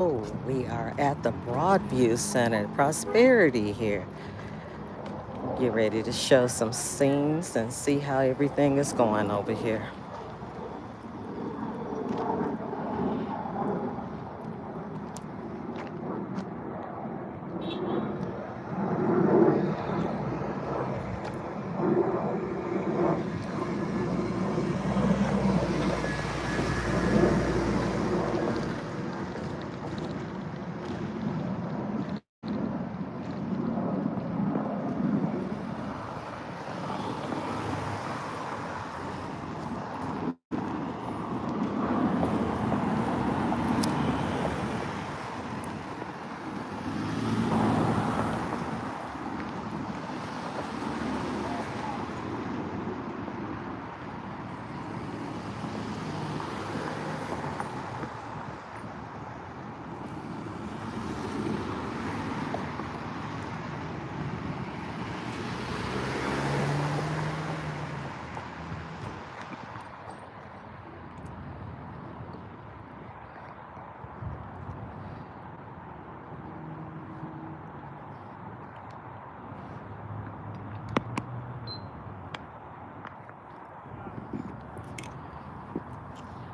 We are at the Broadview Center, Prosperity here. Get ready to show some scenes and see how everything is going over here.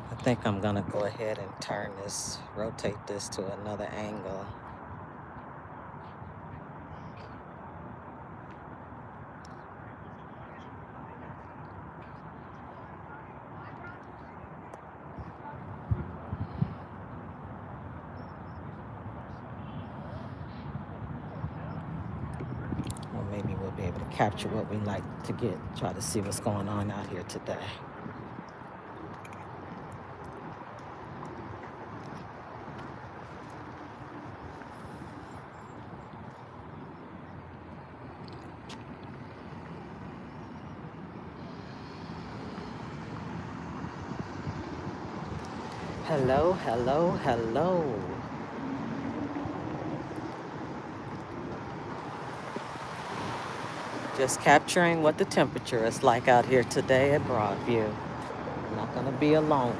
I think I'm gonna go ahead and rotate this to another angle. Or maybe we'll be able to capture what we like to try to see what's going on out here today. Hello, hello, hello. Just capturing what the temperature is like out here today at Broadview. I'm not gonna be alone.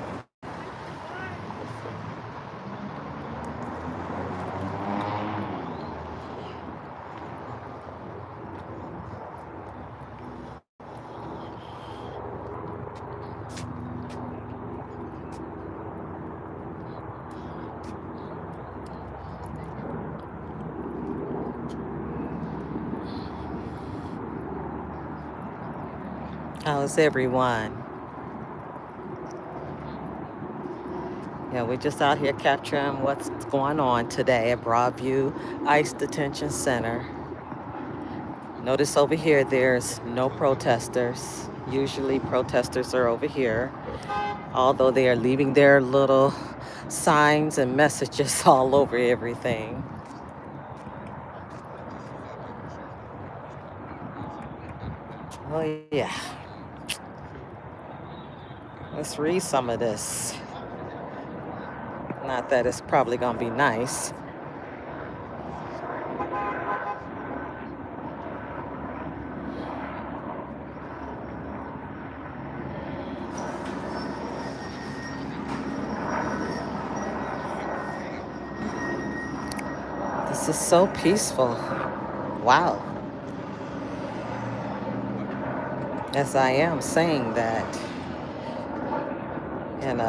How's everyone? Yeah, we're just out here capturing what's going on today at Broadview ICE Detention Center. Notice over here, there's no protesters. Usually protesters are over here, although they are leaving their little signs and messages all over everything. Oh yeah. Let's read some of this. Not that it's probably gonna be nice. This is so peaceful. Wow. As I am saying that. And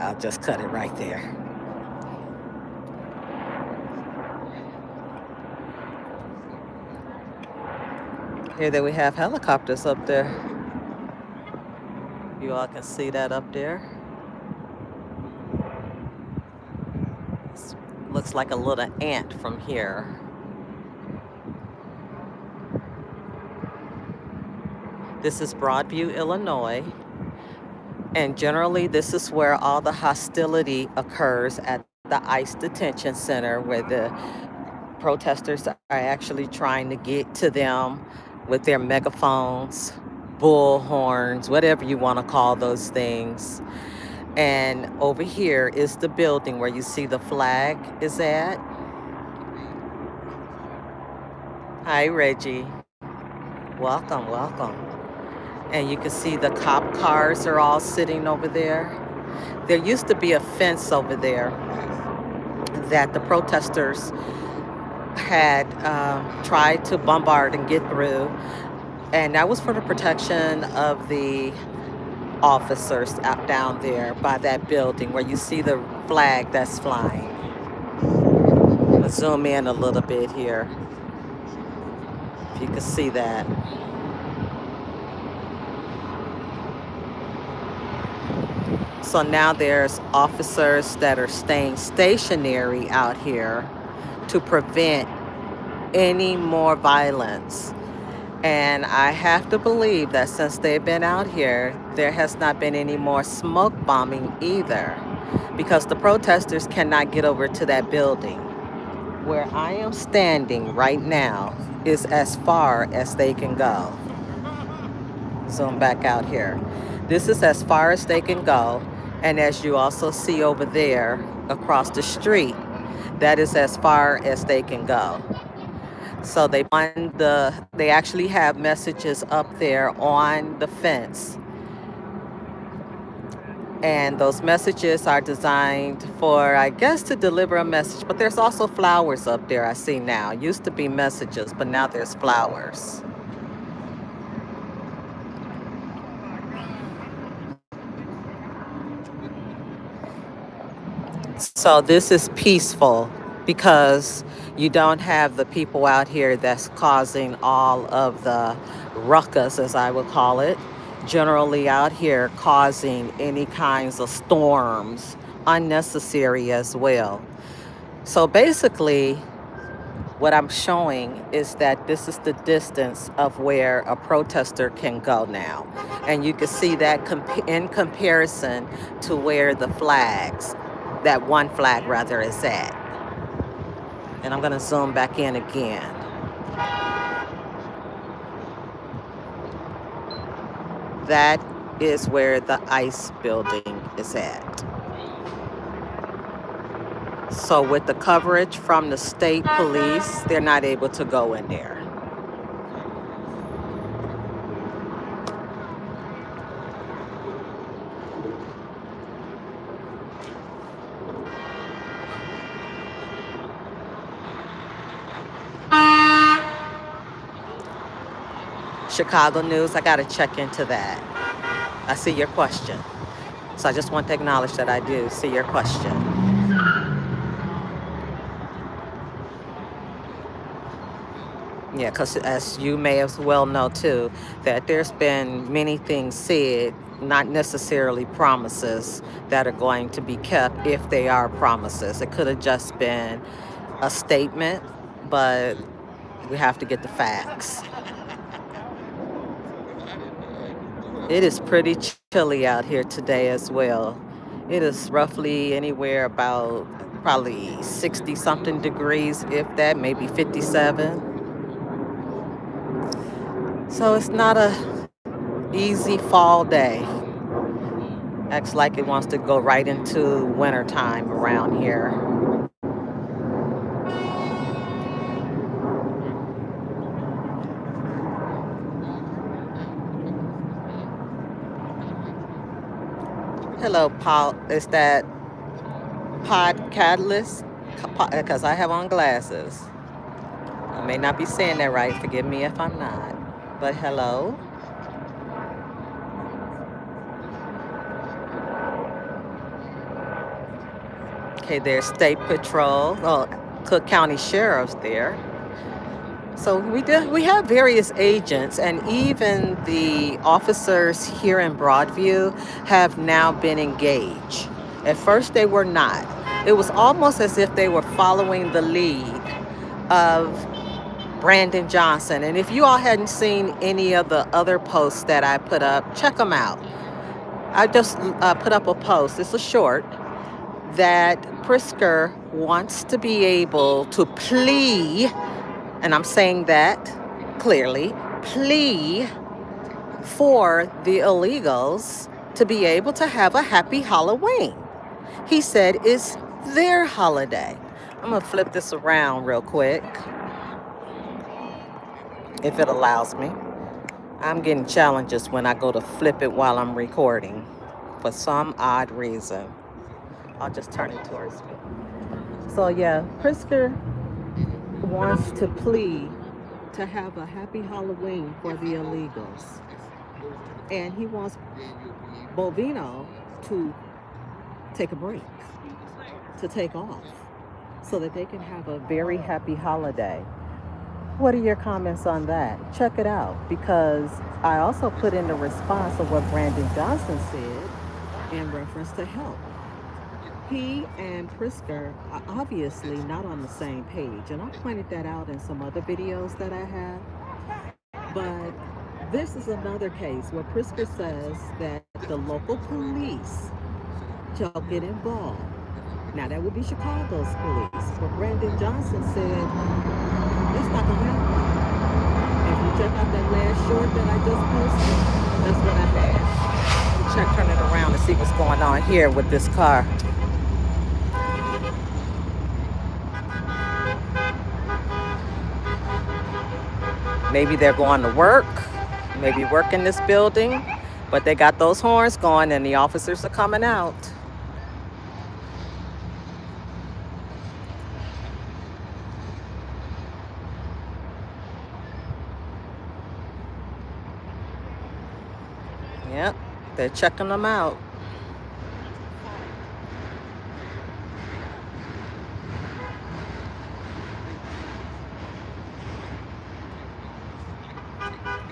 I'll just cut it right there. Here that we have helicopters up there. You all can see that up there. Looks like a little ant from here. This is Broadview, Illinois. And generally, this is where all the hostility occurs at the ICE detention center, where the protesters are actually trying to get to them with their megaphones, bullhorns, whatever you want to call those things. And over here is the building where you see the flag is at. Hi, Reggie. Welcome, welcome. And you can see the cop cars are all sitting over there. There used to be a fence over there that the protesters had tried to bombard and get through, and that was for the protection of the officers out down there by that building where you see the flag that's flying. I'll zoom in a little bit here if you can see that. So now there's officers that are staying stationary out here to prevent any more violence. And I have to believe that since they've been out here, there has not been any more smoke bombing either, because the protesters cannot get over to that building. Where I am standing right now is as far as they can go. Zoom back out here. This is as far as they can go. And as you also see over there across the street, that is as far as they can go. So they actually have messages up there on the fence. And those messages are designed for, I guess, to deliver a message. But there's also flowers up there I see now. Used to be messages, but now there's flowers. So this is peaceful because you don't have the people out here that's causing all of the ruckus, as I would call it, generally out here causing any kinds of storms, unnecessary as well. So basically, what I'm showing is that this is the distance of where a protester can go now. And you can see that in comparison to where the flags, that one flag rather, is at. And I'm going to zoom back in again. That is where the ICE building is at. So with the coverage from the state police, they're not able to go in there. Chicago News, I got to check into that. I see your question. So I just want to acknowledge that I do see your question. Yeah, because as you may as well know too, that there's been many things said, not necessarily promises, that are going to be kept if they are promises. It could have just been a statement, but we have to get the facts. It is pretty chilly out here today as well. It is roughly anywhere about probably 60 something degrees, if that, maybe 57. So it's not a easy fall day. Acts like it wants to go right into wintertime around here. Hello, Paul. Is that Pod Catalyst? Because I have on glasses. I may not be saying that right. Forgive me if I'm not. But hello. Okay, there's State Patrol. Well, Cook County Sheriff's there. So we have various agents, and even the officers here in Broadview have now been engaged. At first, they were not. It was almost as if they were following the lead of Brandon Johnson. And if you all hadn't seen any of the other posts that I put up, check them out. I just put up a post. It's a short that Prisker wants to be able to plea, and I'm saying that clearly, plea for the illegals to be able to have a happy Halloween. He said it's their holiday. I'm going to flip this around real quick, if it allows me. I'm getting challenges when I go to flip it while I'm recording. for some odd reason. I'll just turn it towards me. So yeah, Prisker wants to plead to have a happy Halloween for the illegals. And he wants Bovino to take a break, to take off, so that they can have a very happy holiday. What are your comments on that? Check it out, because I also put in the response of what Brandon Johnson said in reference to help. He and Prisker are obviously not on the same page, and I pointed that out in some other videos that I have. But this is another case where Prisker says that the local police shall get involved. Now, that would be Chicago's police, but Brandon Johnson said it's not going to happen. If you check out that last short that I just posted, that's what I had. Check, turn it around and see what's going on here with this car. Maybe they're going to work, maybe work in this building, but they got those horns going and the officers are coming out. Yep, they're checking them out.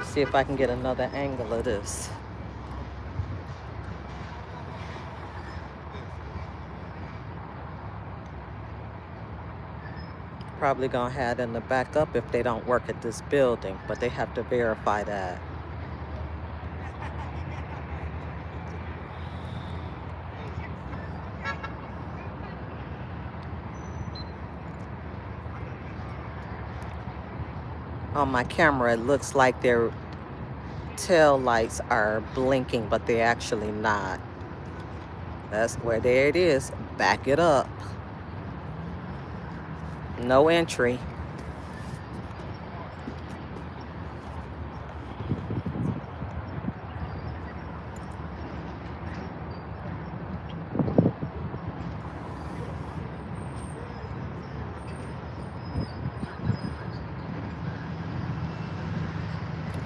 See if I can get another angle of this. Probably gonna have them to back up if they don't work at this building, but they have to verify that. On my camera, it looks like their tail lights are blinking, but they're actually not. That's where, there it is. Back it up. No entry.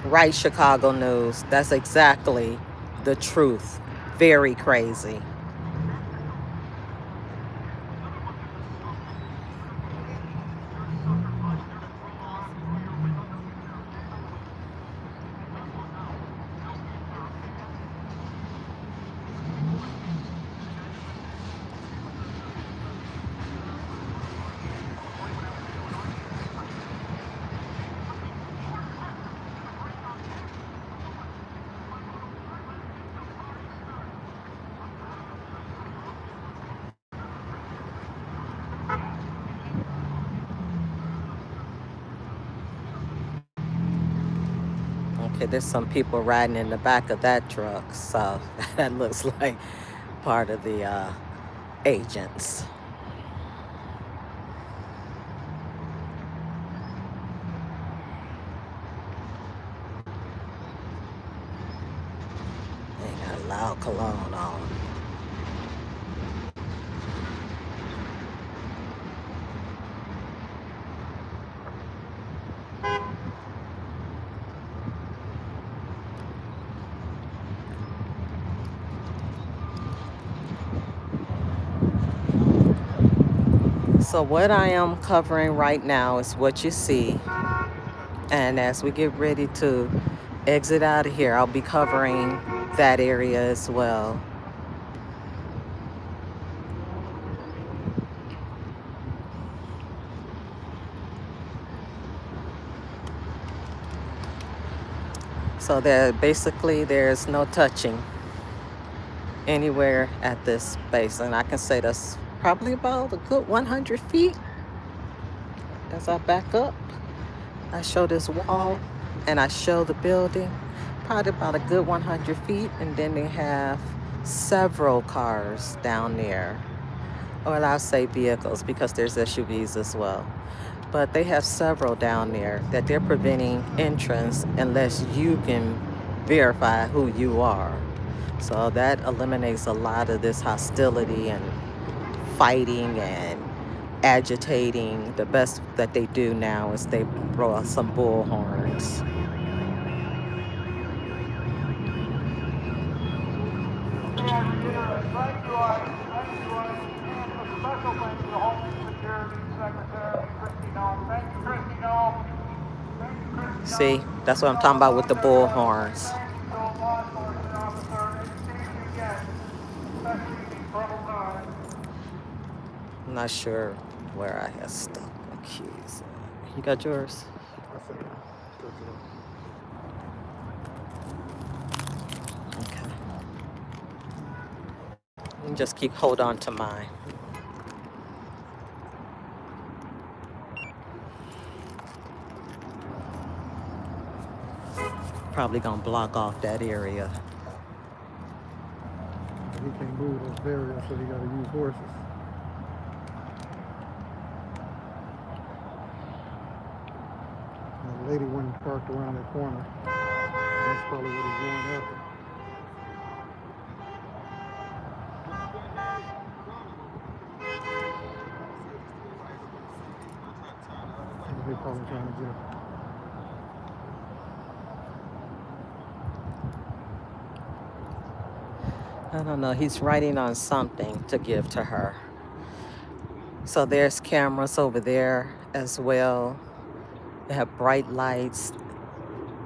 Right, Chicago News. That's exactly the truth. Very crazy. Okay, there's some people riding in the back of that truck, so that looks like part of the agents. They got loud cologne on. So what I am covering right now is what you see. And as we get ready to exit out of here, I'll be covering that area as well. So there's no touching anywhere at this space. And I can say that's probably about a good 100 feet. As I back up, I show this wall and I show the building, probably about a good 100 feet. And then they have several cars down there, or I'll say vehicles, because there's SUVs as well. But they have several down there that they're preventing entrance unless you can verify who you are. So that eliminates a lot of this hostility and fighting and agitating. The best that they do now is they blow out some bull horns. See, that's what I'm talking about with the bull horns. I'm not sure where I have stuck my keys. You got yours? Okay. And just hold on to mine. Probably gonna block off that area. He can't move those barriers, so he got to use horses. And the lady went and parked around that corner. That's probably what he's going after. They're probably trying to get her. I don't know. He's writing on something to give to her. So there's cameras over there as well. They have bright lights.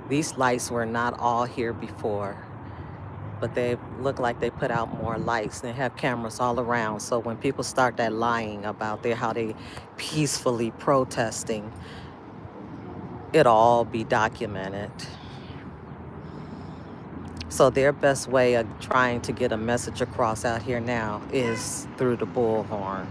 These lights were not all here before, but they look like they put out more lights. They have cameras all around. So when people start that lying about how they peacefully protesting, it'll all be documented. So their best way of trying to get a message across out here now is through the bullhorn.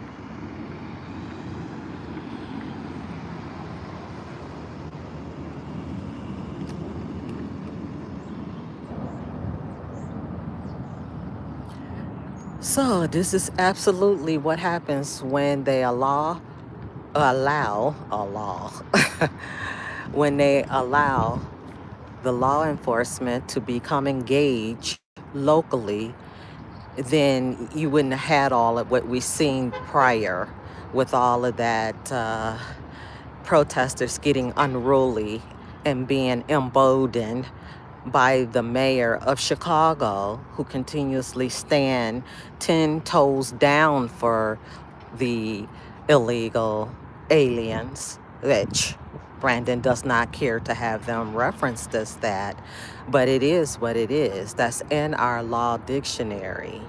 So this is absolutely what happens when they allow when they allow the law enforcement to become engaged locally. Then you wouldn't have had all of what we've seen prior with all of that protesters getting unruly and being emboldened by the mayor of Chicago, who continuously stand 10 toes down for the illegal aliens, which Brandon does not care to have them referenced as that, but it is what it is. That's in our law dictionary,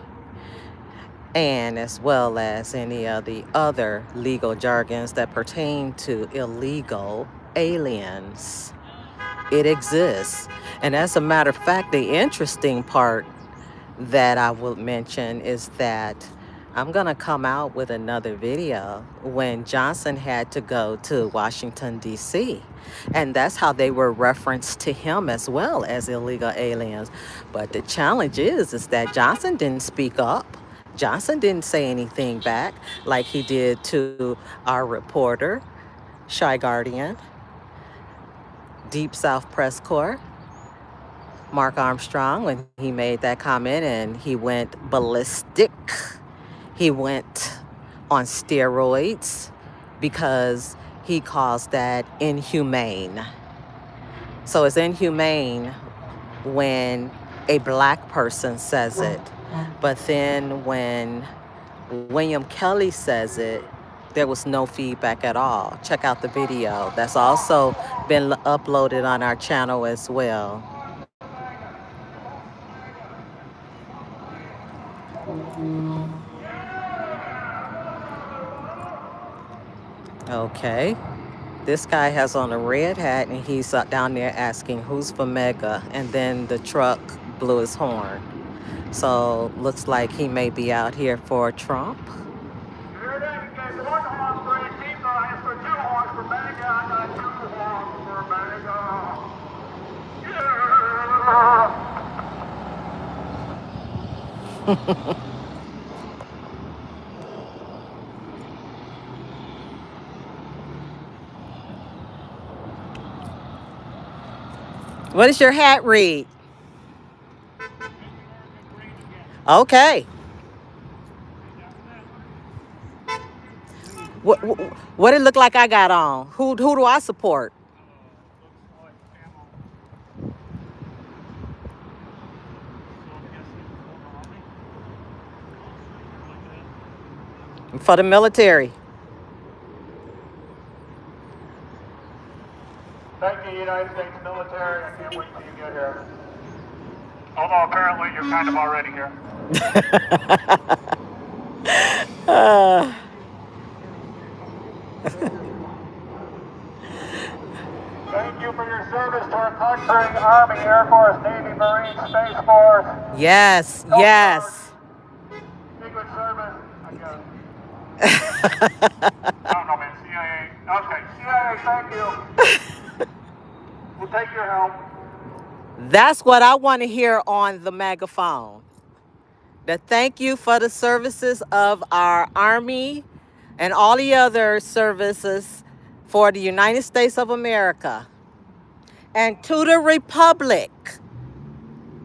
and as well as any of the other legal jargons that pertain to illegal aliens. It exists. And as a matter of fact, the interesting part that I will mention is that I'm going to come out with another video when Johnson had to go to Washington, D.C. And that's how they were referenced to him as well as illegal aliens. But the challenge is that Johnson didn't speak up. Johnson didn't say anything back like he did to our reporter, Shy Guardian, Deep South Press Corps, Mark Armstrong, when he made that comment and he went ballistic. He went on steroids because he calls that inhumane. So it's inhumane when a black person says it. But then when William Kelly says it, there was no feedback at all. Check out the video. That's also been uploaded on our channel as well. Okay. This guy has on a red hat and he's down there asking who's for mega, and then the truck blew his horn. So looks like he may be out here for Trump. What does your hat read? Okay. What, what it look like I got on? Who do I support? For the military. Thank you, United States military. I can't wait till you get here. Although apparently you're kind of already here. Thank you for your service to our country, Army, Air Force, Navy, Marine, Space Force. Yes, yes. Be good service. I guess. I don't know, man. CIA. Okay, CIA, thank you. We'll take your help. That's what I want to hear on the megaphone. The thank you for the services of our Army and all the other services for the United States of America and to the Republic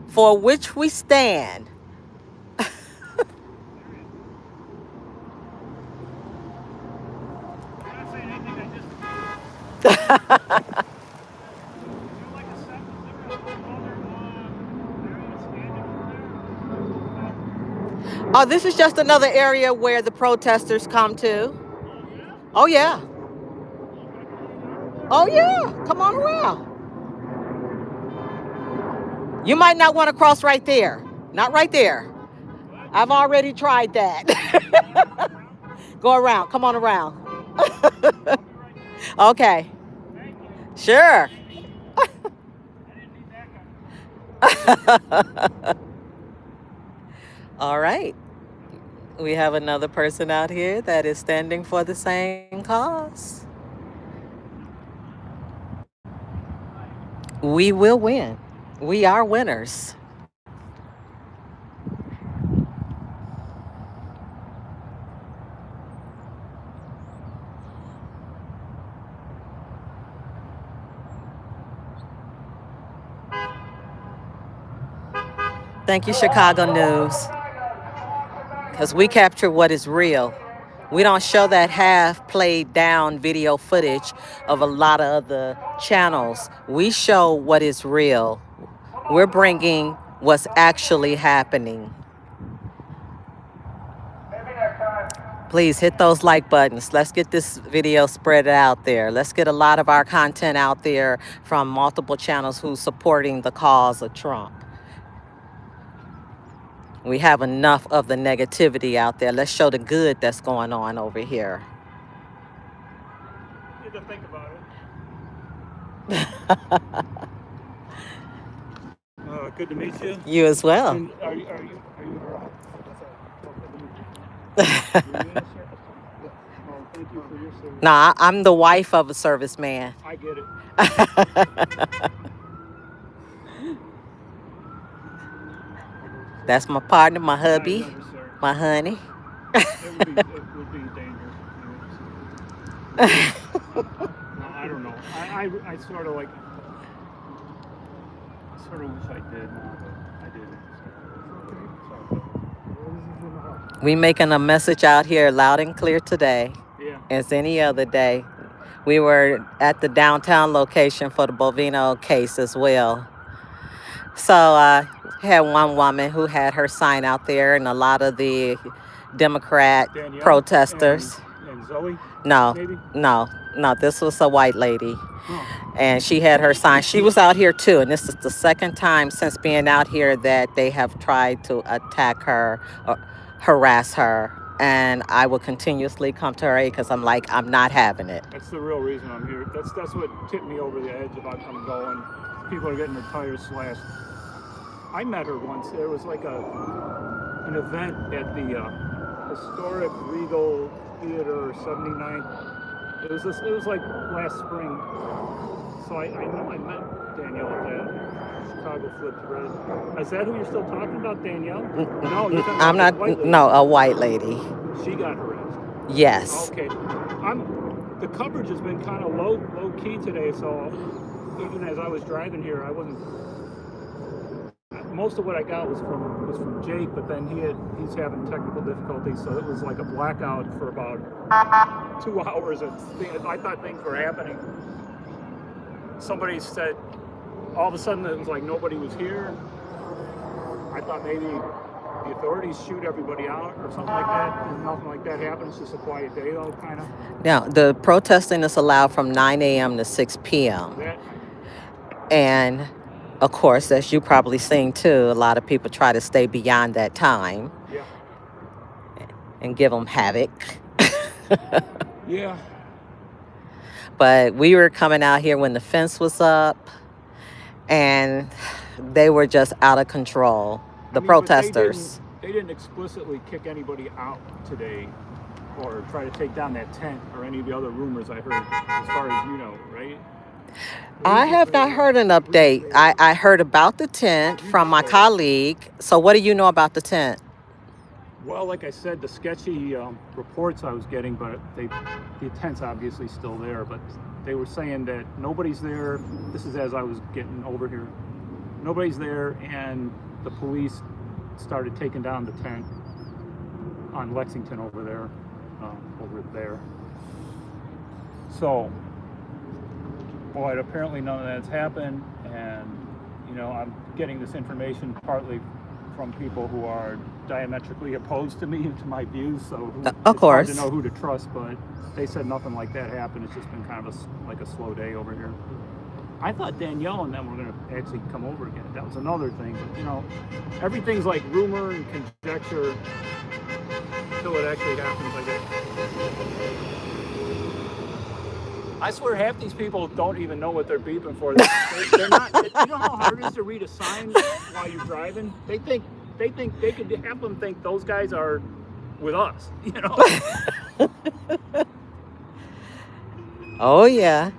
for which we stand. Oh, this is just another area where the protesters come to. Oh, yeah. Oh, yeah. Come on around. You might not want to cross right there. Not right there. I've already tried that. Go around. Come on around. Okay. Sure. All right. We have another person out here that is standing for the same cause. We will win. We are winners. Thank you, Chicago News, because we capture what is real. We don't show that half played down video footage of a lot of other channels. We show what is real. We're bringing what's actually happening. Please hit those like buttons. Let's get this video spread out there. Let's get a lot of our content out there from multiple channels who's supporting the cause of Trump. We have enough of the negativity out there. Let's show the good that's going on over here. You have to think about it. Good to meet you. You as well. And are you thank you for your service. Nah, I'm the wife of a serviceman. I get it. That's my partner, my hubby, Sir. my honey. It would be dangerous. No, I don't know. I sort of wish I did, but I didn't. We making a message out here loud and clear today. Yeah. As any other day. We were at the downtown location for the Bovino case as well. So I had one woman who had her sign out there, and a lot of the Democrat Danielle protesters. And Zoe? No, Maybe? no, this was a white lady. Oh. And she had her sign. She was out here too. And this is the second time since being out here that they have tried to attack her or harass her. And I will continuously come to her aid because I'm like, I'm not having it. That's the real reason I'm here. That's what tipped me over the edge about I'm going. People are getting their tires slashed. I met her once. There was like an event at the historic Regal Theater 79. It was like last spring. So I know I met Danielle at that. Chicago Flipped Red. Is that who you're still talking about, Danielle? No, you're talking I'm about not, the white lady. no, a white lady. She got harassed. Yes. Okay. The coverage has been kind of low key today, so even as I was driving here, I wasn't. most of what I got was from Jake, but then he's having technical difficulties, so it was like a blackout for about 2 hours. I thought things were happening. Somebody said all of a sudden it was like nobody was here. I thought maybe the authorities shoot everybody out or something like that. And nothing like that happened. It's just a quiet day though, kind of. Now, the protesting is allowed from 9 a.m. to 6 p.m. That And of course, as you probably seen too, a lot of people try to stay beyond that time yeah. and give them havoc. Yeah. But we were coming out here when the fence was up, and they were just out of control. The I mean, but protesters. they didn't explicitly kick anybody out today or try to take down that tent or any of the other rumors I heard, as far as you know, right? I have not heard an update. I heard about the tent from my colleague. So what do you know about the tent? Well, like I said, the sketchy reports I was getting, but the tent's obviously still there, but they were saying that nobody's there. This is as I was getting over here. Nobody's there, and the police started taking down the tent on Lexington over there. So, but apparently none of that's happened, and I'm getting this information partly from people who are diametrically opposed to me and to my views, so Of course. It's hard to know who to trust, but they said nothing like that happened. It's just been kind of like a slow day over here. I thought Danielle and them were going to actually come over again. That was another thing. But, everything's like rumor and conjecture until it actually happens, I guess. I swear half these people don't even know what they're beeping for. They're not. You know how hard it is to read a sign while you're driving? They think they could have them think those guys are with us, Oh, yeah.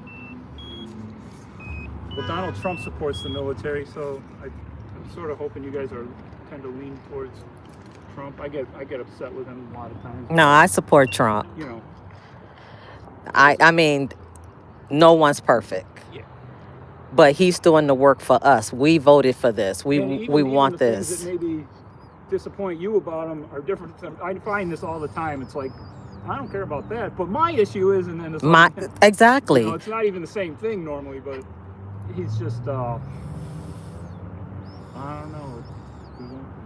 Well, Donald Trump supports the military, so I'm sort of hoping you guys tend to lean towards Trump. I get upset with him a lot of times. No, I support Trump. I mean, no one's perfect. Yeah. But he's doing the work for us. We voted for this. We want the this. Things that maybe disappoint you about him are different. I find this all the time. It's like, I don't care about that, but my issue is, and then it's like, exactly. It's not even the same thing normally, but he's just, I don't know.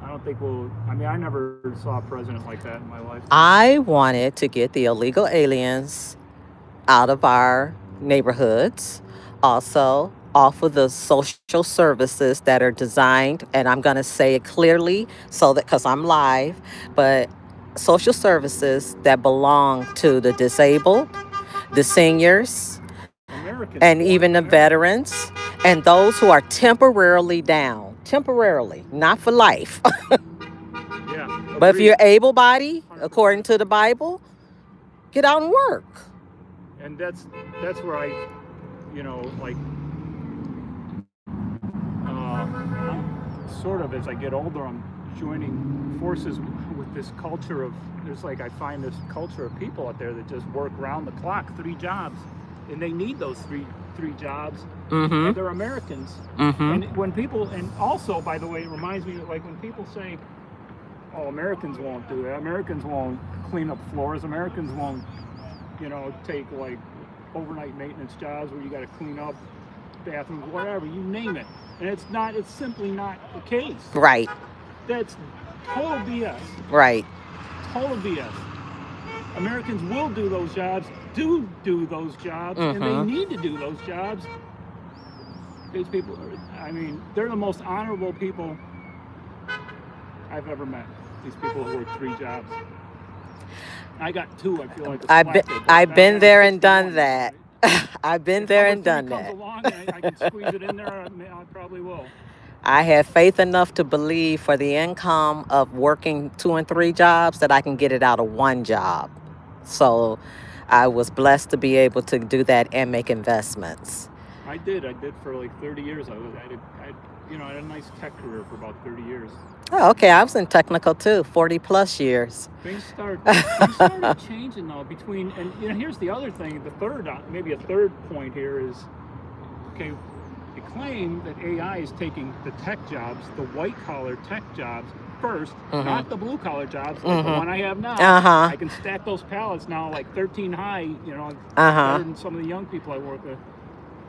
I don't think I never saw a president like that in my life. I wanted to get the illegal aliens out of our neighborhoods. Also, off of the social services that are designed, and I'm going to say it clearly because I'm live, but social services that belong to the disabled, the seniors, and even the veterans, and those who are temporarily down. Temporarily, not for life. Yeah. But if you're able-bodied, according to the Bible, get out and work. And that's where I'm sort of, as I get older, I'm joining forces with this culture of, I find this culture of people out there that just work round the clock, 3 jobs, and they need those three jobs. Mm-hmm. And they're Americans. Mm-hmm. And when people, and also, by the way, it reminds me, like when people say, oh, Americans won't do that. Americans won't clean up floors. Americans won't, take like overnight maintenance jobs where you got to clean up bathrooms, whatever, you name it. And it's simply not the case. Right. That's total BS. Right. Total BS. Americans will do those jobs, do those jobs, Mm-hmm. and they need to do those jobs. These people they're the most honorable people I've ever met. These people who work 3 jobs. I got 2, I feel like. I've been there and done that. I've been there and done that. If that. along and I can squeeze it in there, I probably will. I have faith enough to believe for the income of working 2 and 3 jobs that I can get it out of 1 job. So I was blessed to be able to do that and make investments. I did for like 30 years. I had a nice tech career for about 30 years. Oh, okay. I was in technical too, 40 plus years. Things started changing though and here's the other thing. Maybe a third point here is, okay, they claim that AI is taking the tech jobs, the white-collar tech jobs first, not the blue-collar jobs, like the one I have now. I can stack those pallets now like 13 high, you know, better than some of the young people I work with.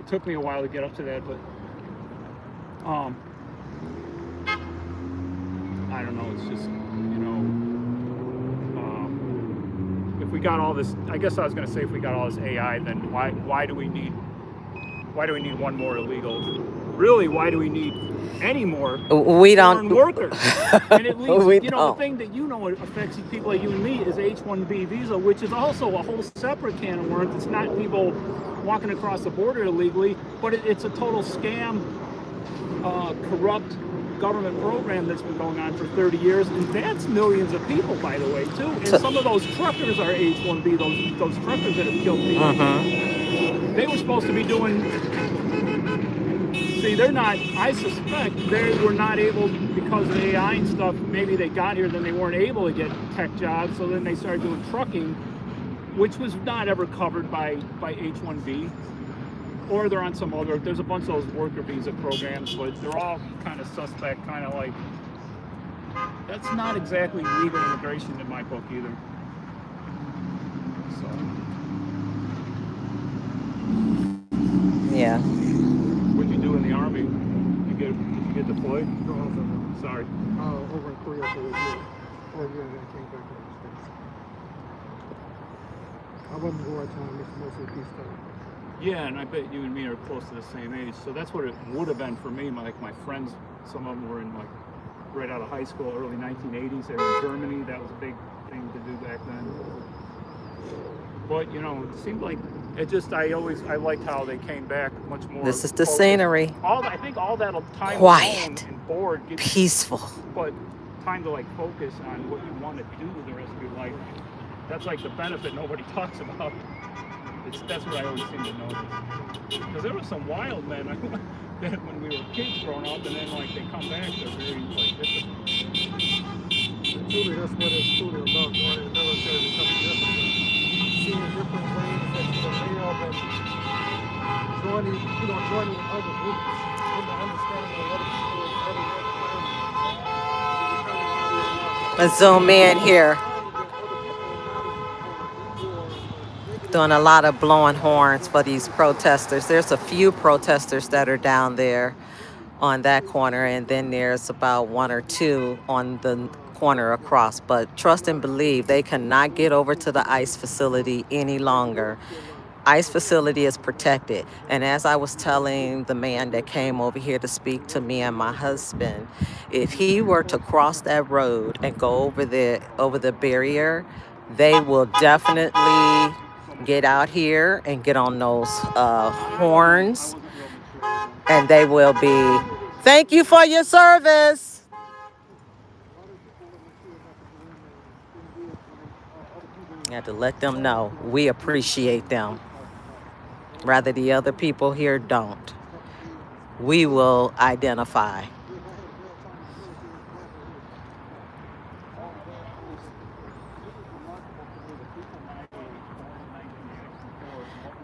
It took me a while to get up to that, but I don't know, it's just, you know, if we got all this, I guess I was going to say if we got all this AI, then why do we need one more illegal? Really, why do we need any more foreign workers? And it leads, you know, the thing that you know affects people like you and me is H-1B visa, which is also a whole separate can of worms. It's not people walking across the border illegally, but it's a total scam, corrupt government program that's been going on for 30 years, and that's millions of people, by the way, too. And some of those truckers are H-1B, those truckers that have killed people. They were supposed to be doing, see, they're not, I suspect they were not able, because of AI and stuff, maybe they got here, then they weren't able to get tech jobs, so then they started doing trucking, which was not ever covered by H-1B. Or they're on some other, there's a bunch of those worker visa programs, but they're all kind of suspect, kind of like, that's not exactly legal immigration in my book either. So. Yeah. What'd you do in the Army? Did you get deployed? No, I was Sorry. over in Korea for a year. 4 years, then came back to the States. I wasn't wartime, it's mostly peacetime. Yeah, and I bet you and me are close to the same age. So that's what it would have been for me. My friends, some of them were in like right out of high school, early 1980s. They were in Germany. That was a big thing to do back then. But you know, it seemed like it just. I liked how they came back much more. This is the scenery. I think all that time quiet alone and bored, peaceful. But time to like focus on what you want to do the rest of your life. That's like the benefit nobody talks about. That's what I always seem to notice. Because there were some wild men that when we were kids growing up, and then like they come back, they're very like different. Truly, that's what it's truly about. Going in the military is something different. Seeing different ways that you can live and joining other groups, and the understanding of other people, Let's zoom in here. Doing a lot of blowing horns for these protesters. There's a few protesters that are down there on that corner, and then there's about one or two on the corner across. But trust and believe, they cannot get over to the ICE facility any longer. ICE facility is protected. And as I was telling the man that came over here to speak to me and my husband, if he were to cross that road and go over the barrier, they will definitely get out here and get on those horns, and they will be, thank you for your service. You have to let them know we appreciate them. Rather the other people here don't. We will identify.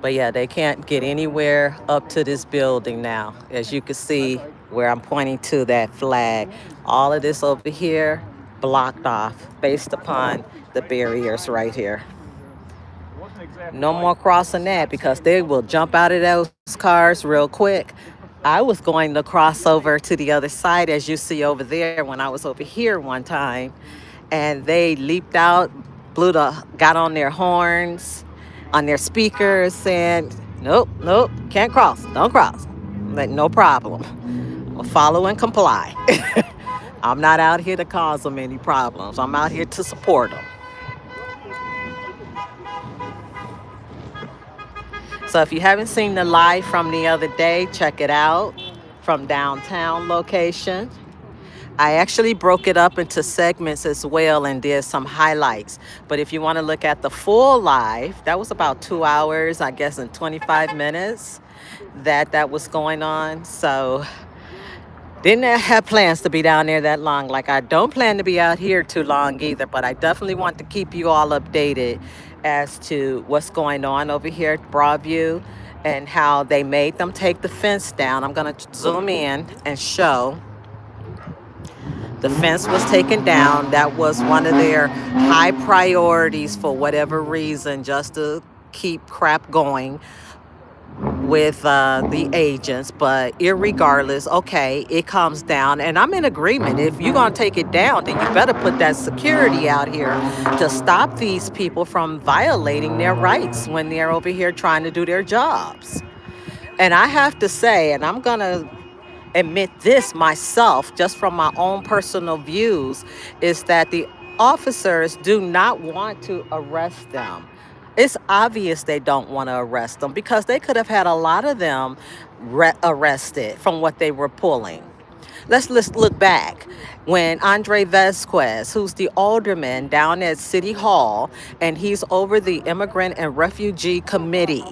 But yeah, they can't get anywhere up to this building now. As you can see where I'm pointing to that flag, all of this over here blocked off based upon the barriers right here. No more crossing that because they will jump out of those cars real quick. I was going to cross over to the other side, as you see over there, when I was over here one time, and they leaped out, got on their horns, on their speakers, saying, nope, can't cross, don't cross. Like, no problem. I'll follow and comply. I'm not out here to cause them any problems. I'm out here to support them. So if you haven't seen the live from the other day, check it out from downtown location. I actually broke it up into segments as well and did some highlights. But if you want to look at the full live, that was about 2 hours, I guess, and 25 minutes that was going on. So didn't have plans to be down there that long. Like, I don't plan to be out here too long either, but I definitely want to keep you all updated as to what's going on over here at Broadview. and how they made them take the fence down. I'm going to zoom in and show the fence was taken down. That was one of their high priorities for whatever reason, just to keep crap going with the agents. But irregardless, okay, it comes down, and I'm in agreement. If you're going to take it down, then you better put that security out here to stop these people from violating their rights when they're over here trying to do their jobs. And I have to say, and I'm going to admit this myself, just from my own personal views, is that the officers do not want to arrest them. It's obvious they don't want to arrest them because they could have had a lot of them arrested from what they were pulling. Let's look back when Andre Vasquez, who's the alderman down at City Hall, and he's over the Immigrant and Refugee Committee,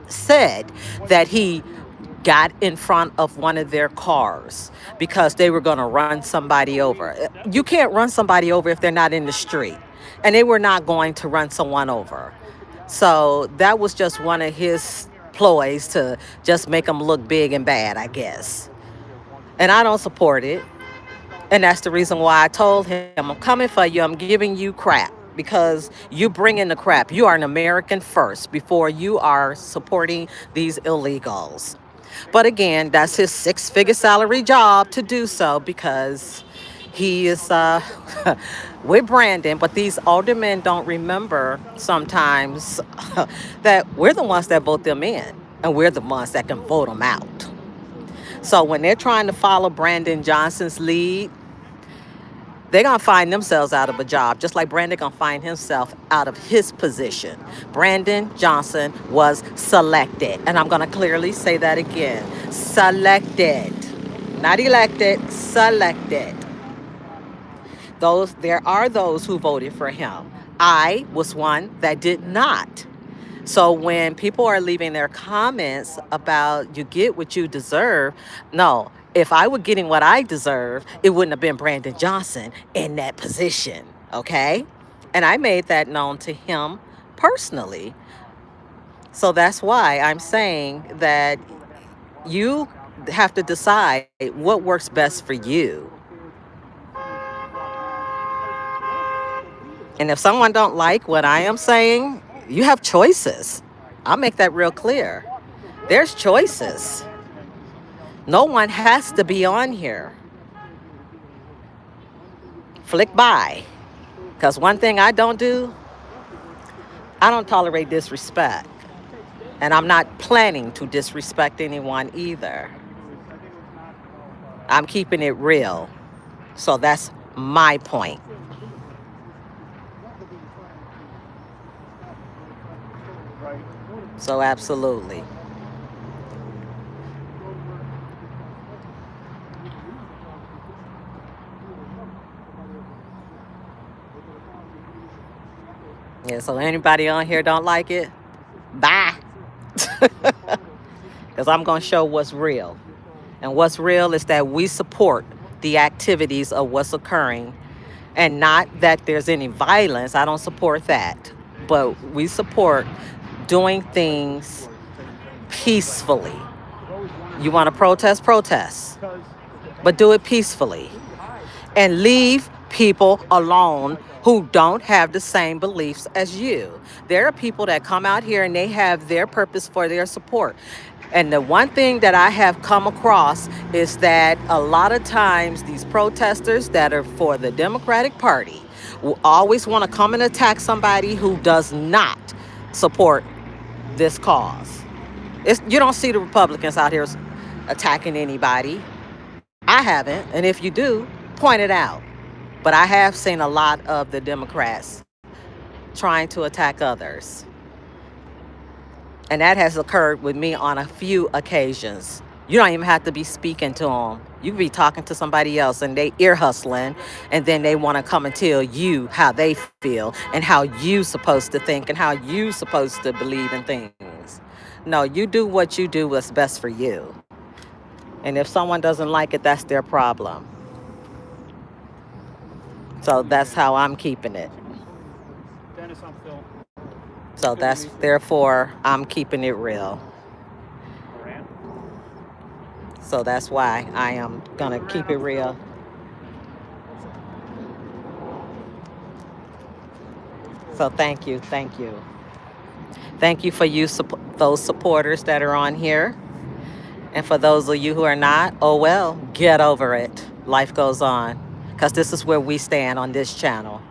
said that he got in front of one of their cars because they were going to run somebody over. You can't run somebody over if they're not in the street. And they were not going to run someone over. So that was just one of his ploys to just make them look big and bad, I guess. And I don't support it. And that's the reason why I told him, I'm coming for you. I'm giving you crap because you bring in the crap. You are an American first before you are supporting these illegals. But again, that's his six-figure salary job to do so because he is with Brandon. But these aldermen don't remember sometimes that we're the ones that vote them in and we're the ones that can vote them out. So when they're trying to follow Brandon Johnson's lead, they're going to find themselves out of a job, just like Brandon going to find himself out of his position. Brandon Johnson was selected. And I'm going to clearly say that again. Selected. Not elected, selected. There are those who voted for him. I was one that did not. So when people are leaving their comments about you get what you deserve, no, if I were getting what I deserve, it wouldn't have been Brandon Johnson in that position, okay? And I made that known to him personally. So that's why I'm saying that you have to decide what works best for you. And if someone don't like what I am saying, you have choices. I'll make that real clear. There's choices. No one has to be on here. Flick by. Because one thing I don't do, I don't tolerate disrespect. And I'm not planning to disrespect anyone either. I'm keeping it real. So that's my point. So absolutely. Yeah, so anybody on here don't like it? Bye. Because I'm going to show what's real. And what's real is that we support the activities of what's occurring and not that there's any violence. I don't support that. But we support doing things peacefully. You want to protest, protest. But do it peacefully. And leave people alone who don't have the same beliefs as you. There are people that come out here and they have their purpose for their support. And the one thing that I have come across is that a lot of times these protesters that are for the Democratic Party will always want to come and attack somebody who does not support this cause. You don't see the Republicans out here attacking anybody. I haven't. And if you do, point it out. But I have seen a lot of the Democrats trying to attack others. And that has occurred with me on a few occasions. You don't even have to be speaking to them. You can be talking to somebody else and they ear hustling, and then they want to come and tell you how they feel and how you supposed to think and how you supposed to believe in things. No, you do what you do what's best for you. And if someone doesn't like it, that's their problem. So that's how I'm keeping it. Dennis, I'm Phil. So that's therefore I'm keeping it real. So that's why I am gonna keep it real. So thank you, thank you. Thank you for those supporters that are on here. And for those of you who are not, oh well, get over it. Life goes on. Because this is where we stand on this channel.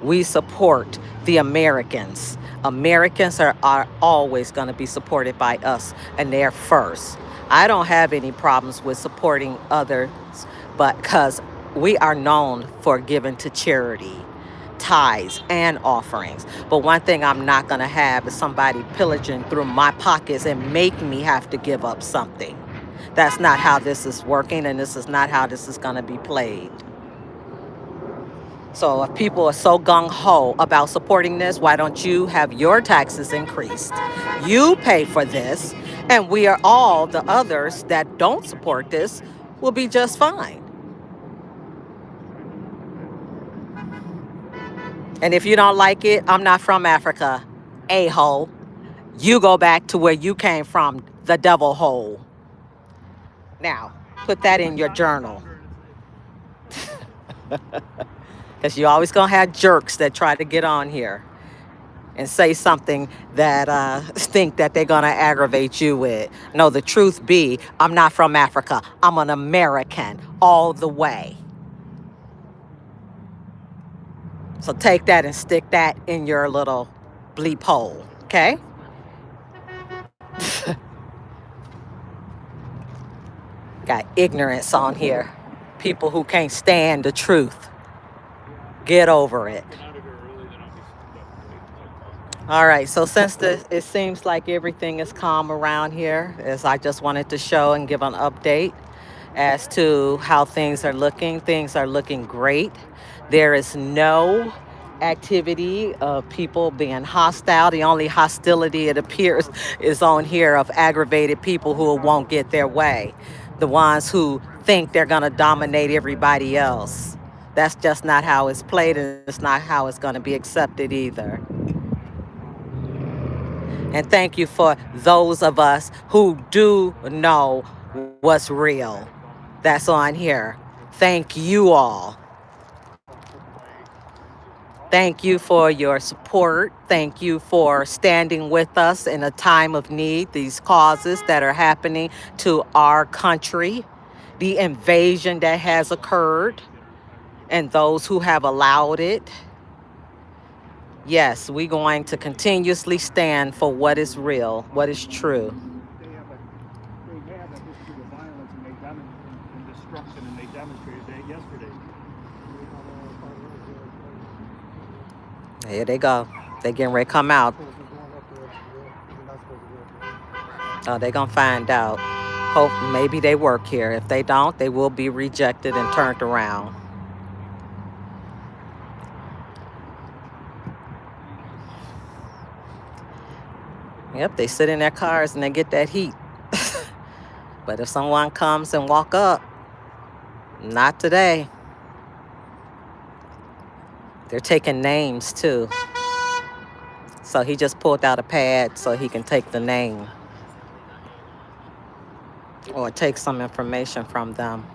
We support the Americans. Americans are always going to be supported by us, and they're first. I don't have any problems with supporting others, but because we are known for giving to charity, tithes, and offerings. But one thing I'm not going to have is somebody pillaging through my pockets and make me have to give up something. That's not how this is working, and this is not how this is going to be played. So if people are so gung-ho about supporting this, why don't you have your taxes increased? You pay for this, and we are all the others that don't support this will be just fine. And if you don't like it, I'm not from Africa, a-hole. You go back to where you came from, the devil hole. Now, put that in your journal. Because you're always going to have jerks that try to get on here and say something that think that they're going to aggravate you with. No, the truth be, I'm not from Africa. I'm an American all the way. So take that and stick that in your little bleep hole, okay? Got ignorance on here. People who can't stand the truth. Get over it. All right, so since it seems like everything is calm around here, as I just wanted to show and give an update as to how things are looking. Things are looking great. There is no activity of people being hostile. The only hostility, it appears, is on here of aggravated people who won't get their way. The ones who think they're going to dominate everybody else. That's just not how it's played, and it's not how it's going to be accepted either. And thank you for those of us who do know what's real. That's on here. Thank you all. Thank you for your support. Thank you for standing with us in a time of need, these causes that are happening to our country, the invasion that has occurred, and those who have allowed it. Yes, we're going to continuously stand for what is real, what is true. They have a history of violence and destruction, and they demonstrated that yesterday. Here they go. They getting ready to come out. Oh, they gonna find out. Hope maybe they work here. If they don't, they will be rejected and turned around. Yep, they sit in their cars and they get that heat. But if someone comes and walk up, not today. They're taking names too. So he just pulled out a pad so he can take the name or take some information from them.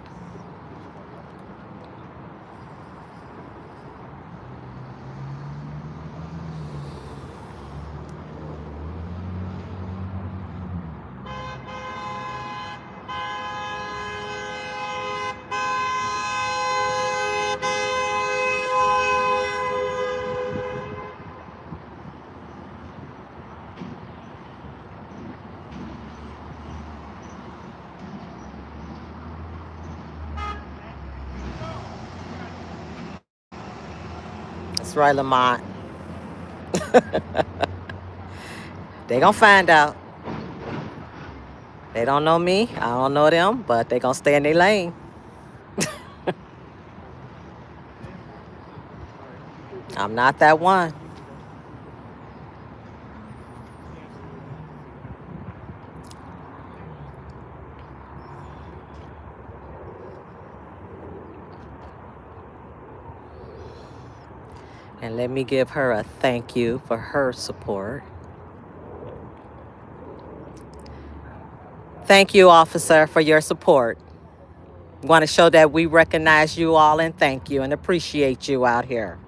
That's right, Lamont. They gonna find out. They don't know me. I don't know them, but they gonna stay in their lane. I'm not that one. And let me give her a thank you for her support. Thank you, officer, for your support. Want to show that we recognize you all and thank you and appreciate you out here.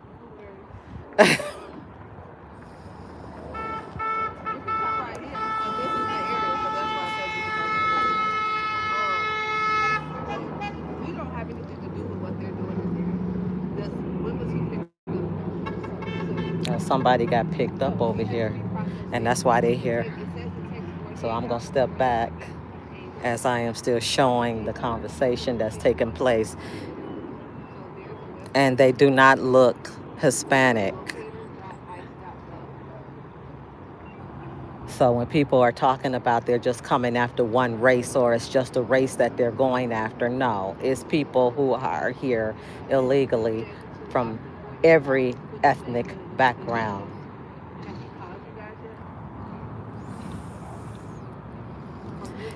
Somebody got picked up over here, and that's why they're here. So I'm going to step back as I am still showing the conversation that's taking place. And they do not look Hispanic. So when people are talking about they're just coming after one race or it's just a race that they're going after, no, it's people who are here illegally from every ethnic background.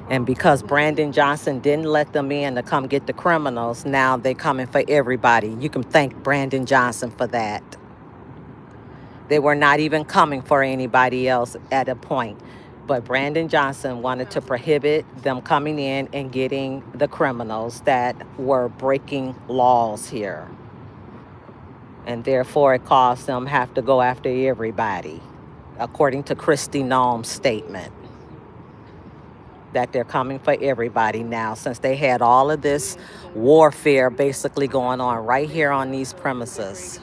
And because Brandon Johnson didn't let them in to come get the criminals, now they're coming for everybody. You can thank Brandon Johnson for that. They were not even coming for anybody else at a point. But Brandon Johnson wanted to prohibit them coming in and getting the criminals that were breaking laws here. And therefore, it caused them have to go after everybody, according to Kristi Noem's statement, that they're coming for everybody now, since they had all of this warfare basically going on right here on these premises.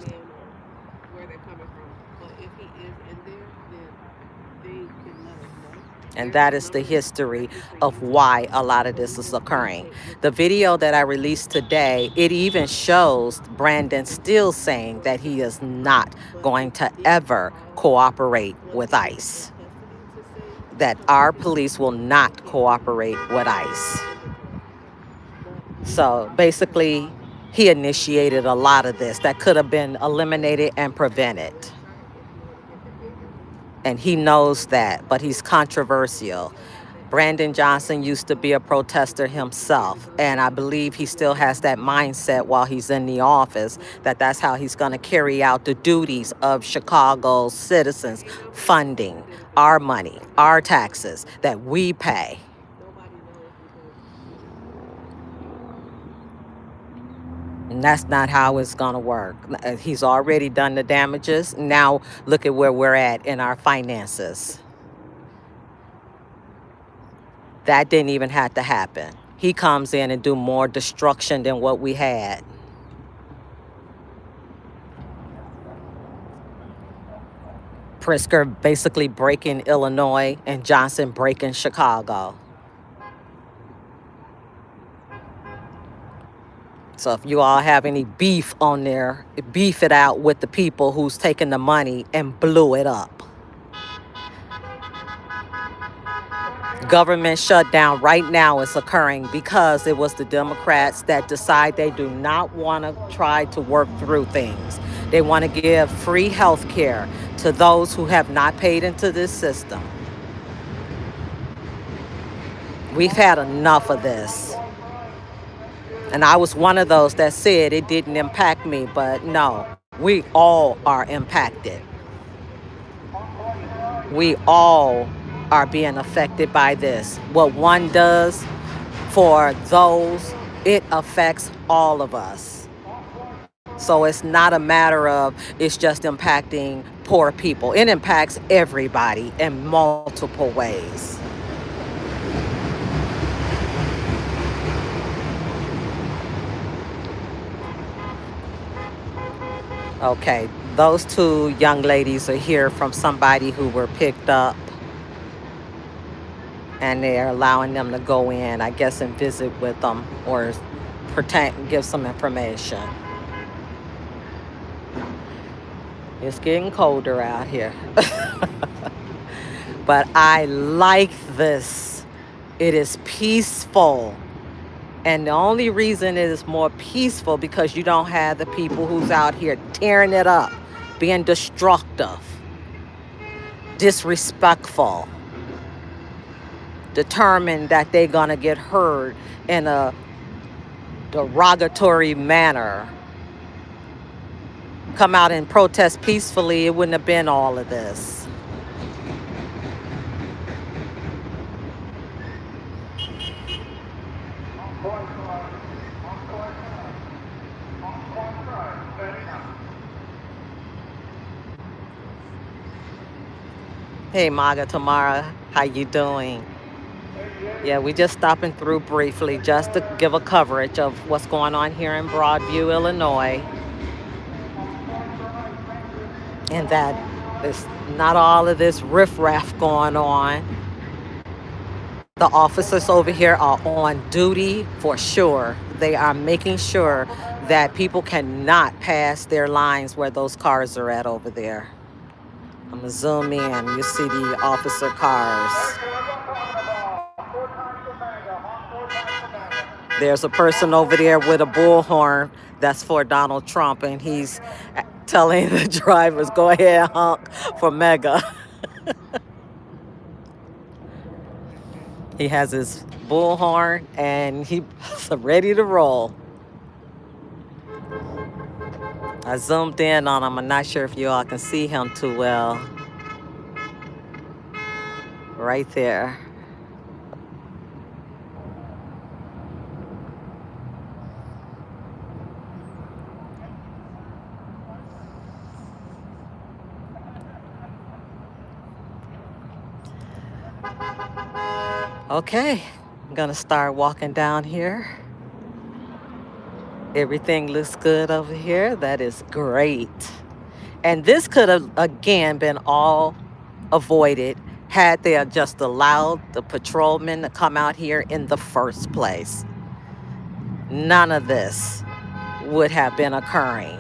And that is the history of why a lot of this is occurring. The video that I released today, it even shows Brandon still saying that he is not going to ever cooperate with ICE. That our police will not cooperate with ICE. So basically, he initiated a lot of this that could have been eliminated and prevented. And he knows that, but he's controversial. Brandon Johnson used to be a protester himself, and I believe he still has that mindset while he's in the office, that that's how he's going to carry out the duties of Chicago's citizens, funding our money, our taxes that we pay. And that's not how it's going to work. He's already done the damages. Now look at where we're at in our finances. That didn't even have to happen. He comes in and do more destruction than what we had. Pritzker basically breaking Illinois and Johnson breaking Chicago. So if you all have any beef on there, beef it out with the people who's taking the money and blew it up. Government shutdown right now is occurring because it was the Democrats that decide they do not want to try to work through things. They want to give free health care to those who have not paid into this system. We've had enough of this. And I was one of those that said it didn't impact me, but no, we all are impacted. We all are being affected by this. What one does for those, it affects all of us. So it's not a matter of it's just impacting poor people. It impacts everybody in multiple ways. Okay, those two young ladies are here from somebody who were picked up, and they're allowing them to go in, I guess, and visit with them or give some information. It's getting colder out here. But I like this. It is peaceful. And the only reason it is more peaceful because you don't have the people who's out here tearing it up, being destructive, disrespectful, determined that they're going to get heard in a derogatory manner come out and protest peacefully, it wouldn't have been all of this. Hey, Maga Tamara, how you doing? Yeah, we just stopping through briefly just to give a coverage of what's going on here in Broadview, Illinois, and that there's not all of this riffraff going on. The officers over here are on duty for sure. They are making sure that people cannot pass their lines where those cars are at over there. I'm gonna zoom in. You see the officer cars. There's a person over there with a bullhorn that's for Donald Trump, and he's telling the drivers, go ahead, honk for MAGA. He has his bullhorn, and he's ready to roll. I zoomed in on him. I'm not sure if you all can see him too well. Right there. Okay, I'm gonna start walking down here. Everything looks good over here. That is great. And this could have, again, been all avoided had they just allowed the patrolmen to come out here in the first place. None of this would have been occurring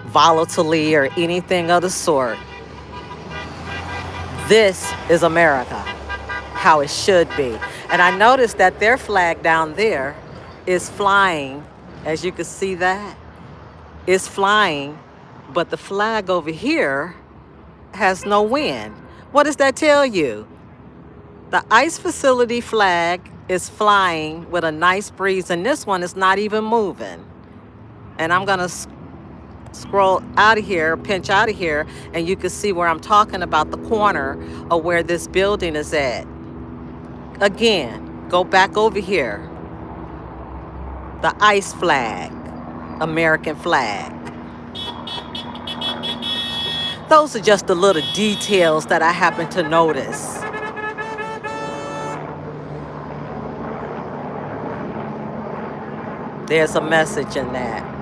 volatilely or anything of the sort. This is America, how it should be. And I noticed that their flag down there is flying, as you can see that, is flying, but the flag over here has no wind. What does that tell you? The ice facility flag is flying with a nice breeze, and this one is not even moving. And I'm gonna scroll out of here, pinch out of here, and you can see where I'm talking about, the corner of where this building is at. Again, go back over here. The ice flag, American flag. Those are just the little details that I happen to notice. There's a message in that.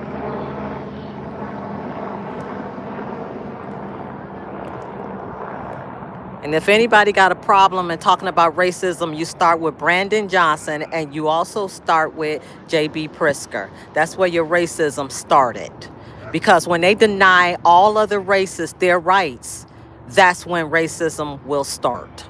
And if anybody got a problem in talking about racism, you start with Brandon Johnson, and you also start with J.B. Pritzker. That's where your racism started. Because when they deny all other races their rights, that's when racism will start.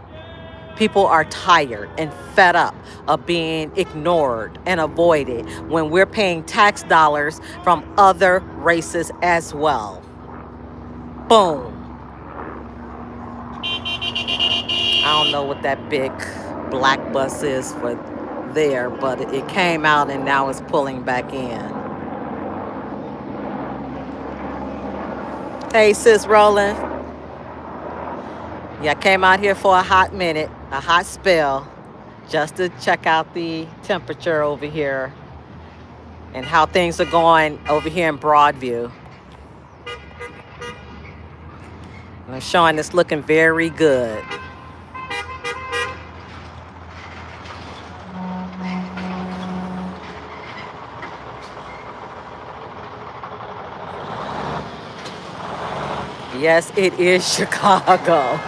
People are tired and fed up of being ignored and avoided when we're paying tax dollars from other races as well. Boom. I don't know what that big black bus is for there, but it came out and now it's pulling back in. Hey, sis Roland. Yeah, I came out here for a hot minute, a hot spell, just to check out the temperature over here and how things are going over here in Broadview. And I'm showing it's looking very good. Yes, it is Chicago.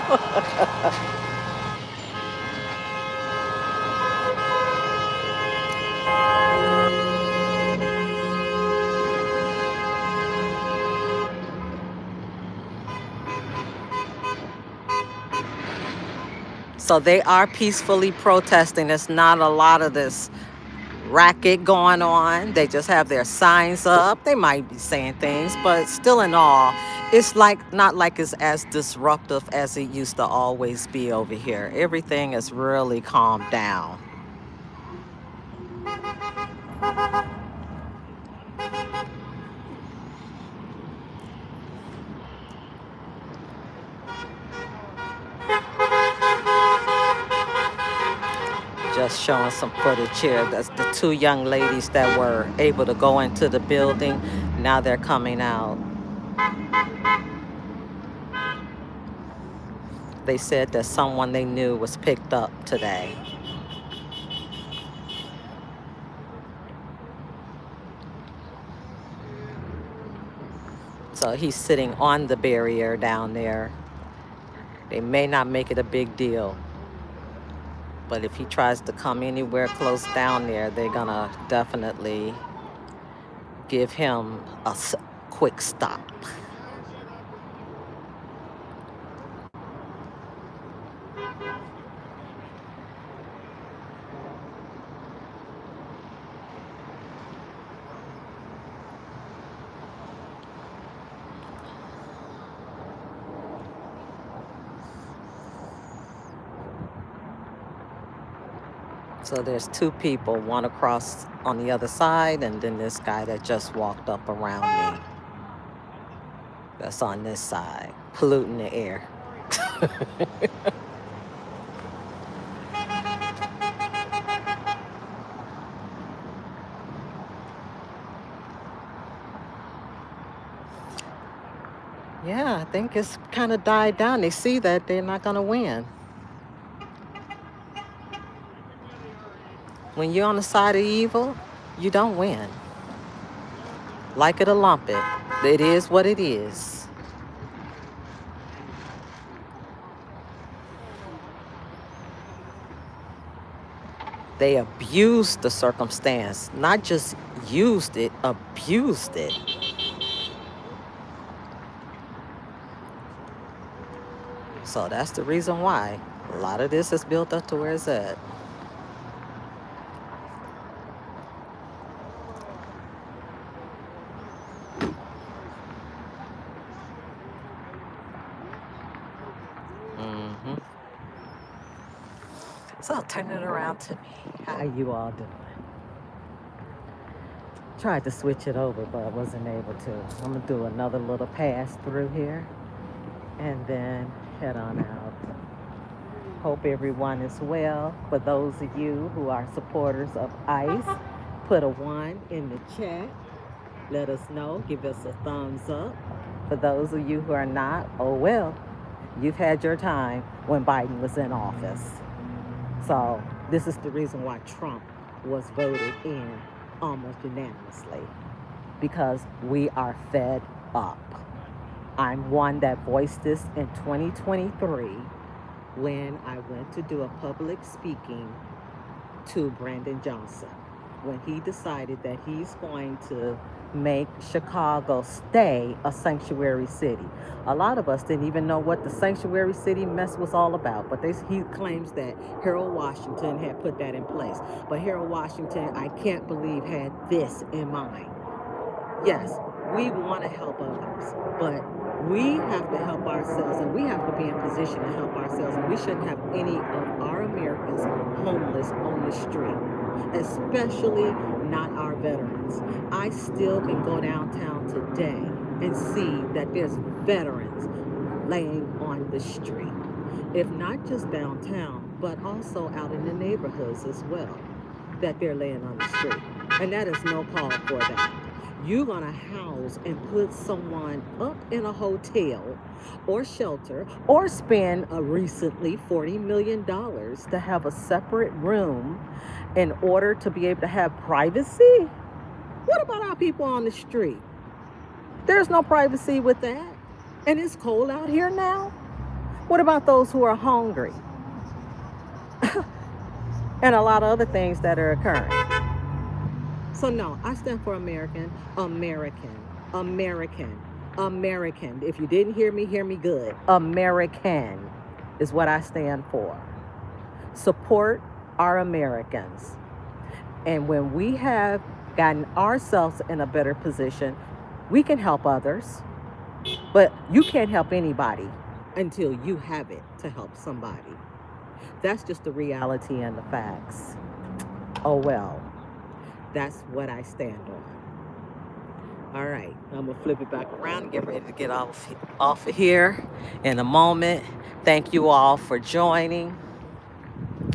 So they are peacefully protesting. There's not a lot of this racket going on. They just have their signs up. They might be saying things, but still in all, it's not like it's as disruptive as it used to always be over here. Everything is really calmed down. just showing some footage here. That's the two young ladies that were able to go into the building. Now they're coming out. They said that someone they knew was picked up today. So he's sitting on the barrier down there. They may not make it a big deal, but if he tries to come anywhere close down there, they're gonna definitely give him a quick stop. So there's two people, one across on the other side, and then this guy that just walked up around me. That's on this side, polluting the air. Yeah, I think it's kind of died down. They see that they're not going to win. When you're on the side of evil, you don't win. Like it or lump it, it is what it is. They abused the circumstance, not just used it, abused it. So that's the reason why a lot of this is built up to where it's at. So I'll turn it around to me. How you all doing? Tried to switch it over, but I wasn't able to. I'm gonna do another little pass through here and then head on out. Hope everyone is well. For those of you who are supporters of ICE, put a 1 in the chat. Let us know. Give us a thumbs up. For those of you who are not, oh well, you've had your time when Biden was in office. So this is the reason why Trump was voted in almost unanimously, because we are fed up. I'm one that voiced this in 2023 when I went to do a public speaking to Brandon Johnson, when he decided that he's going to make Chicago stay a sanctuary city. A lot of us didn't even know what the sanctuary city mess was all about, but he claims that Harold Washington had put that in place. But Harold Washington, I can't believe, had this in mind. Yes, we want to help others, but we have to help ourselves, and we have to be in position to help ourselves, and we shouldn't have any of our Americans homeless on the street, especially not our veterans. I still can go downtown today and see that there's veterans laying on the street. If not just downtown, but also out in the neighborhoods as well, that they're laying on the street. And that is no call for that. You're going to house and put someone up in a hotel or shelter, or spend recently $40 million to have a separate room in order to be able to have privacy? What about our people on the street? There's no privacy with that. And it's cold out here now. What about those who are hungry? And a lot of other things that are occurring. So no, I stand for American, American, American, American. If you didn't hear me good. American is what I stand for. Support our Americans. And when we have gotten ourselves in a better position, we can help others. But you can't help anybody until you have it to help somebody. That's just the reality and the facts. Oh well. That's what I stand on. All right, I'm gonna flip it back around and get ready to get off of here in a moment. Thank you all for joining.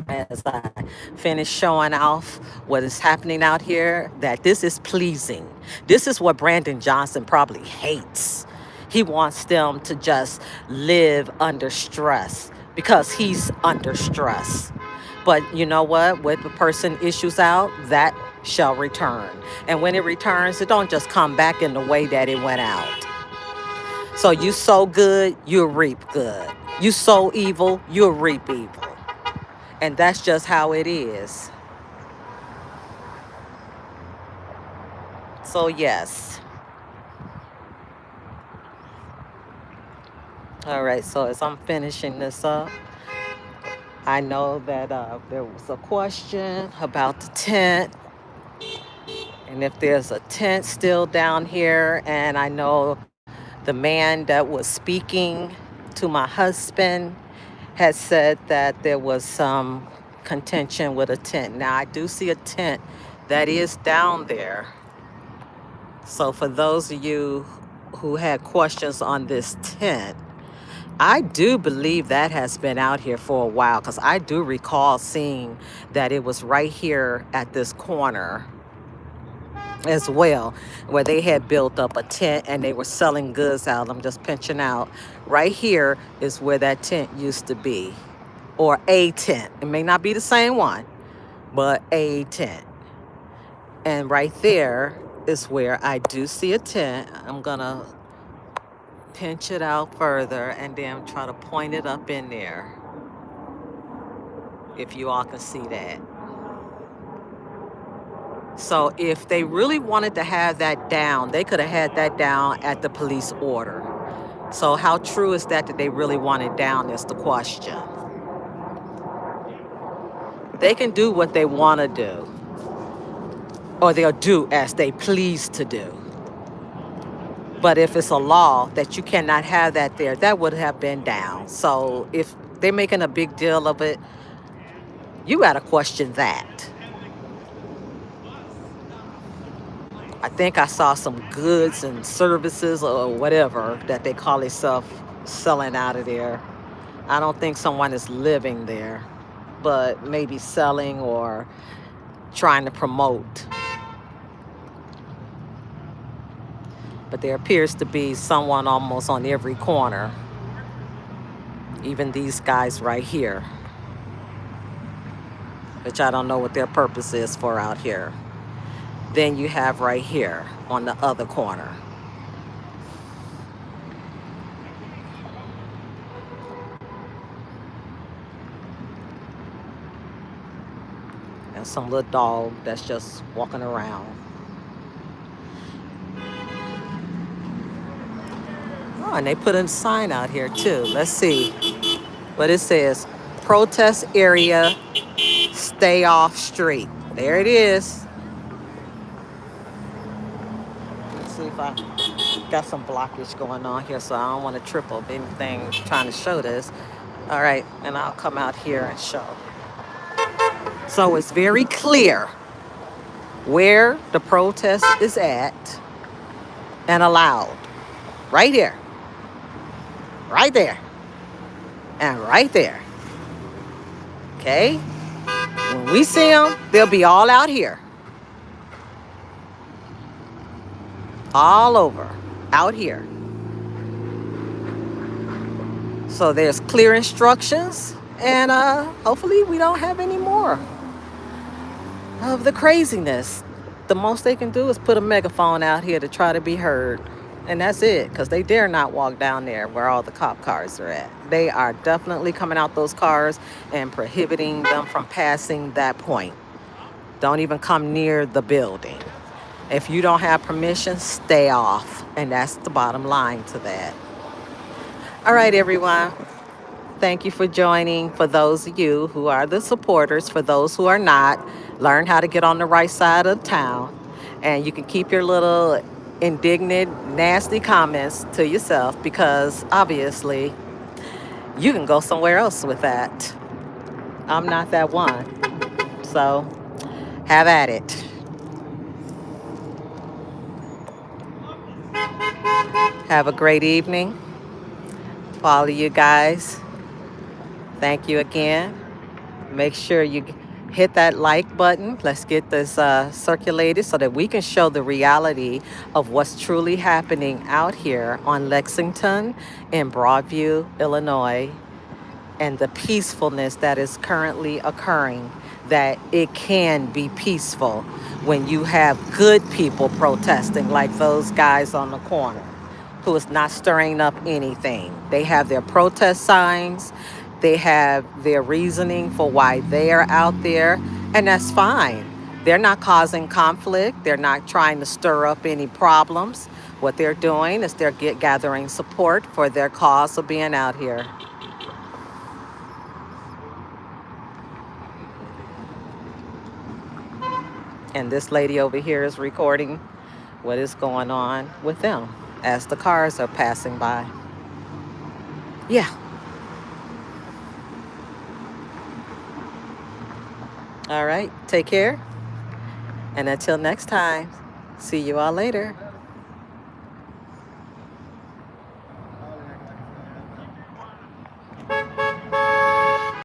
as I finish showing off what is happening out here, that this is pleasing. This is what Brandon Johnson probably hates. He wants them to just live under stress because he's under stress. But you know what? When the person issues out, that shall return. And when it returns, it don't just come back in the way that it went out. So you sow good, you'll reap good. You sow evil, you'll reap evil. And that's just how it is. So, yes. All right. So, as I'm finishing this up, I know that there was a question about the tent. And if there's a tent still down here, and I know the man that was speaking to my husband had said that there was some contention with a tent. Now, I do see a tent that is down there. So for those of you who had questions on this tent, I do believe that has been out here for a while, because I do recall seeing that it was right here at this corner as well, where they had built up a tent and they were selling goods out. I'm just pinching out. Right here is where that tent used to be, or a tent. It may not be the same one, but a tent. And right there is where I do see a tent. I'm gonna pinch it out further and then try to point it up in there, if you all can see that. So if they really wanted to have that down, they could have had that down at the police order. So how true is that they really want it down is the question. They can do what they want to do, or they'll do as they please to do. But if it's a law that you cannot have that there, that would have been down. So if they're making a big deal of it, you got to question that. I think I saw some goods and services or whatever that they call themselves selling out of there. I don't think someone is living there, but maybe selling or trying to promote. But there appears to be someone almost on every corner. Even these guys right here, which I don't know what their purpose is for out here. Then you have right here on the other corner. And some little dog that's just walking around. Oh, and they put a sign out here too. Let's see what it says. Protest area, stay off street. There it is. Let's see if I got some blockage going on here, so I don't want to trip up anything trying to show this. All right, and I'll come out here and show. So it's very clear where the protest is at and allowed. Right here. Right there. And right there. Okay? When we see them, they'll be all out here. All over. Out here. So there's clear instructions, and hopefully we don't have any more of the craziness. The most they can do is put a megaphone out here to try to be heard. And that's it, because they dare not walk down there where all the cop cars are at. They are definitely coming out those cars and prohibiting them from passing that point. Don't even come near the building. If you don't have permission, stay off. And that's the bottom line to that. All right, everyone. Thank you for joining. For those of you who are the supporters, for those who are not, learn how to get on the right side of town. And you can keep your little indignant, nasty comments to yourself, because obviously you can go somewhere else with that. I'm not that one. So have at it. Have a great evening. Follow you guys. Thank you again. Make sure you hit that like button. Let's get this circulated so that we can show the reality of what's truly happening out here on Lexington in Broadview, Illinois, and the peacefulness that is currently occurring, that it can be peaceful when you have good people protesting like those guys on the corner who is not stirring up anything. They have their protest signs, they have their reasoning for why they are out there, and that's fine. They're not causing conflict, they're not trying to stir up any problems. What they're doing is they're gathering support for their cause of being out here. And this lady over here is recording what is going on with them as the cars are passing by. Yeah. All right. Take care. And until next time, see you all later.